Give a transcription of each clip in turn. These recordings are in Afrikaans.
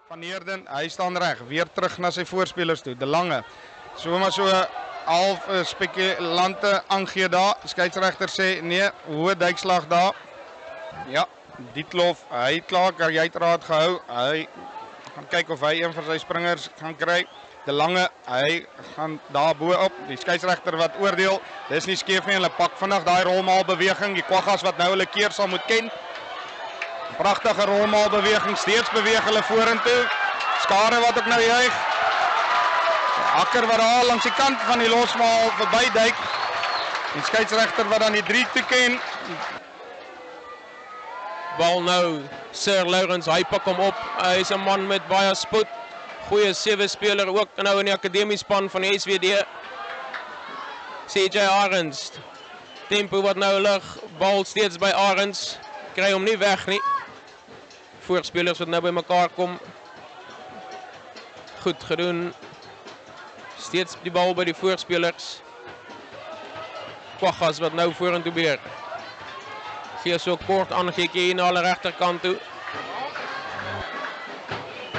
Van Heerden, hy staan reg, weer terug na sy voorspelers toe. De Lange, sommer so half spekulante aangee daar. Skeieregter sê nee, hoë duikslag daar. Ja, Dietlof, hy klaar karietraad gehou. Hy gaan kyk of hy een van sy springers gaan kry. De Lange, hy gaan daar bo op. Die skeieregter wat oordeel, dis nie skeef nie. Hulle pak vinnig daai rolmaalbeweging. Die Kwaggas wat nou hulle keer sal moet ken. Pragtige rolmaalbeweging, steeds beweeg hulle vorentoe. Skare wat ook nou juig. Akker wat daar langs die kant van die losmaal verbyduik. Die skeieregter wat dan die 3 toeken. Bal nou, Sir Lawrence, hy pak hom op. Hy is 'n man met baie spoed. Goeie 7 speler ook nou in die akademiespan van die SWD. CJ Arends. Tempo wat nou lig, bal steeds by Arends. Kry hom nie weg nie. Voorspelers wat nou by mekaar kom. Goed gedoen. Steeds die bal by die voorspelers. Kwaggas wat nou vorentoe beheer. Gee so kort aangekie hier na hulle regterkant toe.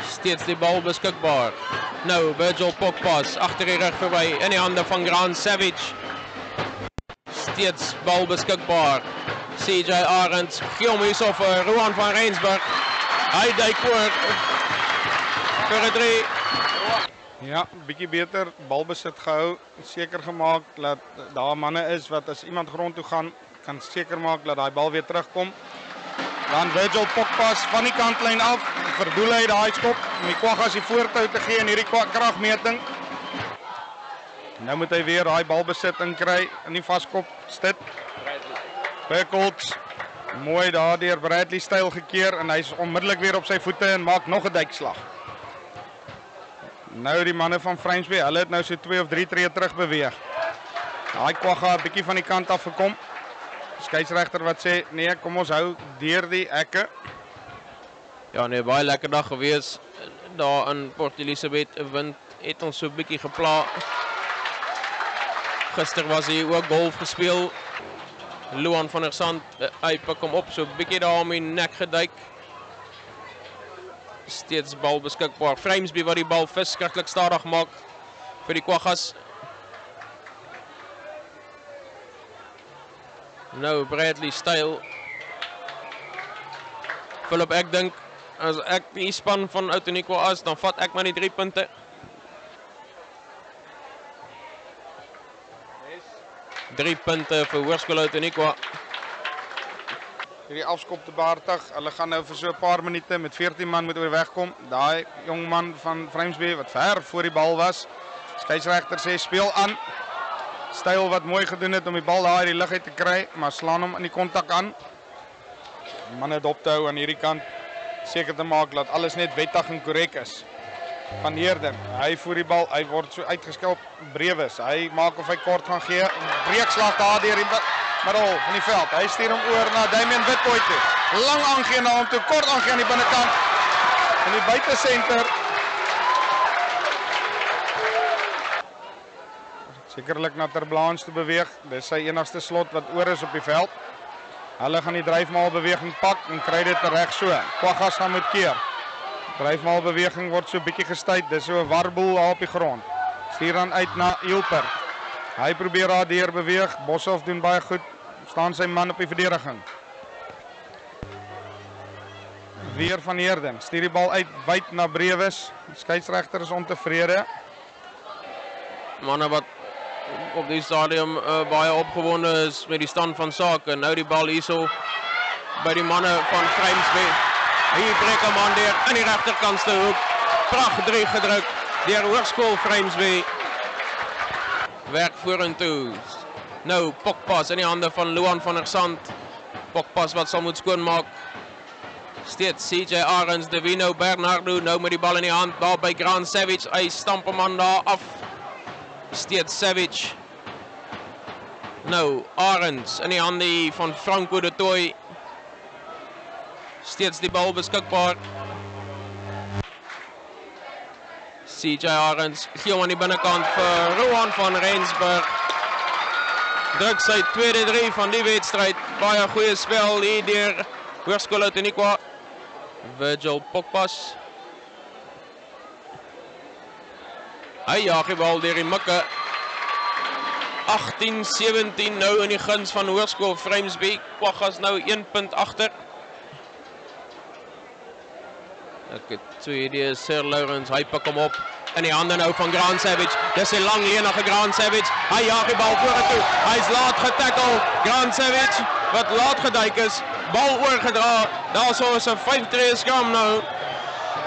Steeds die bal beskikbaar. Nou Virgil Pokpas agter die rug verby in die hande van Grant Savage. Steeds bal beskikbaar. CJ Arends gee hom hierso vir Roan van Rensburg. Hy duik voor vir 'n 3. Ja, bietjie beter balbesit gehou, seker gemaak dat daar manne is wat as iemand grond toe gaan, kan seker maak dat daai bal weer terugkom. Dan Virgil Pokpas van die kantlyn af, verdoel hy daai skop om die Kwaggas die voortou te gee in hierdie kragmeting. Nou moet hy weer daai balbesitting kry in die vaskop sit. Beckholtz, mooi daardeur Bradley styl gekeer en hy's onmiddellik weer op sy voete en maak nog 'n duikslag. Nou die manne van Vrynsby, hulle het nou so 2 of 3 tree terug beweeg. Daai Kwagga 'n bietjie van die kant af gekom. Skeieregter wat sê nee, kom ons hou deur die hekke. Ja nee, baie lekker dag gewees daar in Port Elizabeth. Wind het ons so 'n bietjie gepla. Gister was hier ook golf gespeel. Luan van der Sand, hy pak hom op, so 'n bietjie daar om die nek geduik. Steeds bal beskikbaar. Vrynsby wat die bal verskriklik stadig maak vir die Kwaggas. Nou Bradley styl. Philip, ek dink as ek die span van Outeniqua is, dan vat ek maar die 3 punte. 3 punte vir Hoërskool Outeniqua. Hierdie afskop te behartig. Hulle gaan nou vir so 'n paar minute met 14 man moet oorweg kom. Daai jong man van Vrynsby wat ver voor die bal was. Skeieregter sê speel aan. Styl wat mooi gedoen het om die bal daar in die lug uit te kry, maar slaan hom in die kontak aan. Manne dop te hou aan hierdie kant, seker te maak dat alles net wettig en korrek is. Van Heerden, hy voer die bal, hy word so uitgeskelp. Brewes, hy maak of hy kort gaan gee. Breekslag daar deur die middel van die veld. Hy stuur hom oor na Damian Witbooi toe. Lang aangee na hom toe, kort aangee aan die binnekant. In die buitesenter. Sekerlik na Terblanche te beweeg. Dis sy enigste slot wat oor is op die veld. Hulle gaan die dryfmaalbeweging pak en kry dit reg so. Kwaggas gaan moet keer. Dryfmaalbeweging word so 'n bietjie gestuit. Dis so 'n warboel daar op die grond. Stuur dan uit na Ilper. Hy probeer daar deur beweeg. Boshoff doen baie goed. Staan sy man op die verdediging. Weer Van Heerden. Stuur die bal uit wyd na Brewes. Die skeieregter is ontevrede. Manne wat op die stadium baie opgewonde is met die stand van sake. Nou die bal hierso by die manne van Vrynsby. Hier breek hom aan deur in die regterkantste hoek. Pragtig 3 gedruk deur Hoërskool Vrynsby. Werk vorentoe. Nou Pokpas in die hande van Luan van der Sand. Pokpas wat sal moet skoonmaak. Steeds CJ Arends, Devino Bernardo nou met die bal in die hand daar by Grant Savage. Hy stamp hom aan daar af. Steeds Savage. Nou Arends in die hande van Franco de Tooi. Steeds die bal beskikbaar. CJ Arends gee hom aan die binnekant vir Roan van Rensburg. Druk sy tweede 3 van die wedstryd. Baie goeie spel hier deur Hoërskool Outeniqua. Virgil Pokpas. Hy jaag die bal deur die mikke. 18-17 nou in die guns van Hoërskool Vryheidsby. Kwaggas nou 1 punt agter. Ek het twee idees, Sir Lawrence, hy pak hom op. In die hande nou van Grant Savage. Dis 'n lang lenige Grant Savage. Hy jaag die bal vorentoe. Hy's laat getackle. Grant Savage wat laat geduik is. Bal oorgedra. Daarso is 'n 5-tree skram nou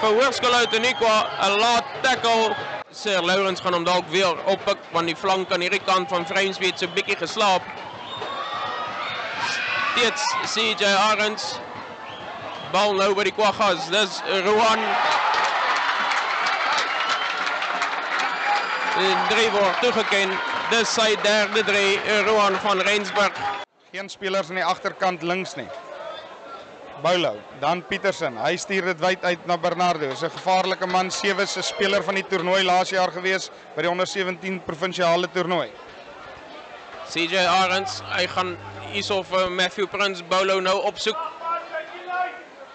vir Hoërskool Outeniqua. 'n laat tackle. Sir Lawrence gaan hom dalk weer oppik want die flank aan hierdie kant van Vryheidsby het so 'n bietjie geslaap. Steeds CJ Arends. Bal nou by die Kwaggas. Dis Rowan. 3 word toegeken. Dis sy derde 3. Rowan van Rensburg. Geen spelers aan die agterkant links nie. Boulo, dan Pietersen, hy stuur dit wyd uit na Bernardo. Is 'n gevaarlike man, 7ste speler van die toernooi laas jaar gewees by die onder 17 provinsiale toernooi. CJ Arends, hy gaan hierso vir Matthew Prince Boulo nou opsoek.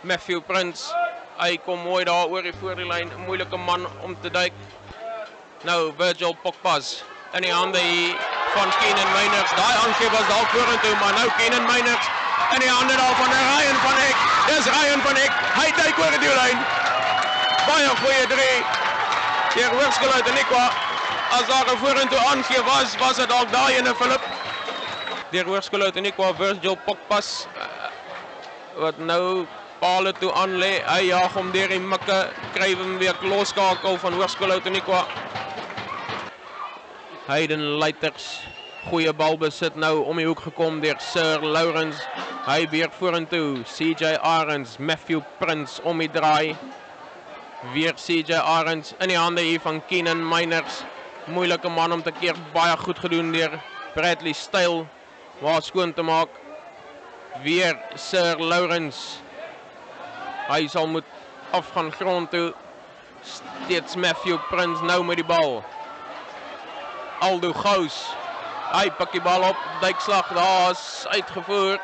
Matthew Prince, hy kom mooi daar oor die voor die lyn, 'n moeilike man om te duik. Nou Virgil Pokpas in die hande hier van Kenan Meiners. Daai aangee was dalk vorentoe, maar nou Kenan Meiners in die hande daar van Ryan van Eck. Dis Ryan van Eck. Hy duik oor die doellyn. Baie goeie 3. Deur Hoërskool Outeniqua. As daar 'n vorentoe aangee was dit dalk daai ene Philip. Deur Hoërskool Outeniqua Virgil Pokpas wat nou pale toe aan lê. Hy jaag hom deur die mikke. Kry hom weer loskakel van Hoërskool Outeniqua. Hayden Leiters, goeie balbesit nou om die hoek gekom deur Sir Lawrence. Hy weer vorentoe, CJ Arends, Matthew Prince om die draai. Weer CJ Arends in die hande hier van Kenan Meiners. Moeilike man om te keer, baie goed gedoen deur Bradley Styl. Waar skoon te maak. Weer Sir Lawrence. Hy sal moet afgaan grond toe. Steeds Matthew Prince nou met die bal. Aldo Gous. Hy pak die bal op, duikslag, daar is uitgevoer.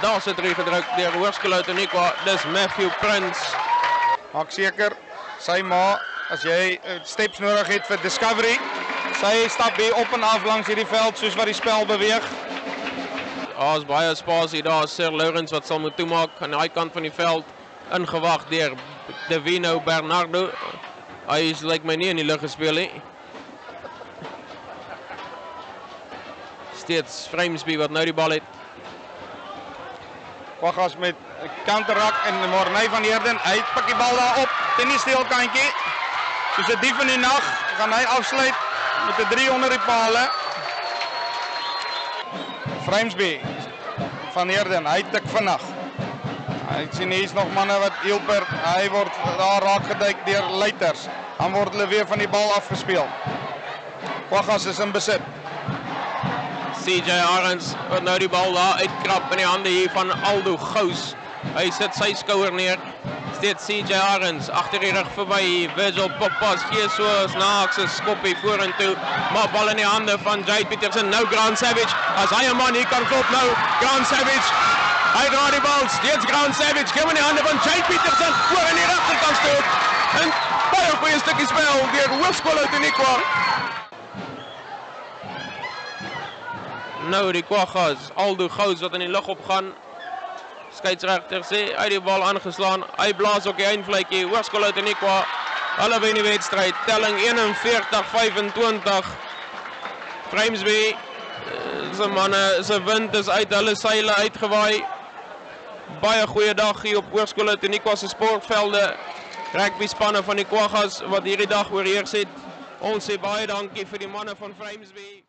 Daar is 'n 3 gedruk deur Hoërskool Outeniqua, dis Matthew Prince. Maak seker, sy ma, as jy steps nodig het vir Discovery, sy stap hier op en af langs hierdie veld soos wat die spel beweeg. Daar is baie spasie, daar is Sir Lawrence wat sal moet toemaak aan die kant van die veld. Ingewag deur Davino Bernardo. Hy is lyk my nie in die lug gespeel nie. Steeds Vryheidsby wat nou die bal het. Kwaggas met 'n counterrak en Morney van Heerden. Hy pak die bal daar op, teen die steelkantjie. Soos 'n dief in die nag gaan hy afsluit met 'n 3 onder die pale. Vryheidsby van Heerden, hy tik vinnig. Ek sien hier is nog manne wat Hilbert, hy word daar raak geduik deur Leiters. Dan word hulle weer van die bal afgespeel. Kwaggas is in besit. CJ Arends wat nou die bal daar uitkrap in die hande hier van Aldo Gous. Hy sit sy skouer neer. Steeds CJ Arends agter die rug verby. Virgil Pokpas gee so snaakse skoppie vorentoe. Maar bal in die hande van Jade Pietersen. Nou Grant Savage. As hy 'n man hier kan klop nou. Grant Savage. Hy draai die bal. Steeds Grant Savage. Gee hom in die hande van Jade Pietersen. Voor in die regterkant stoot. En baie goeie stukkie spel deur Hoërskool Outeniqua. Nou die Kwaggas, Aldo Gous wat in die lug opgaan. Skeieregter sê hy die bal aangeslaan. Hy blaas ook die eindvletjie. Hoërskool Outeniqua. Hulle wen die wedstryd. Telling 41-25. Vryheidsby se manne se wind is uit hulle seile uitgewaai. Baie goeie dag hier op Hoërskool Outeniqua se sportvelde. Rugby spanne van die Kwaggas wat hierdie dag oorheers het. Ons sê baie dankie vir die manne van Vryheidsby.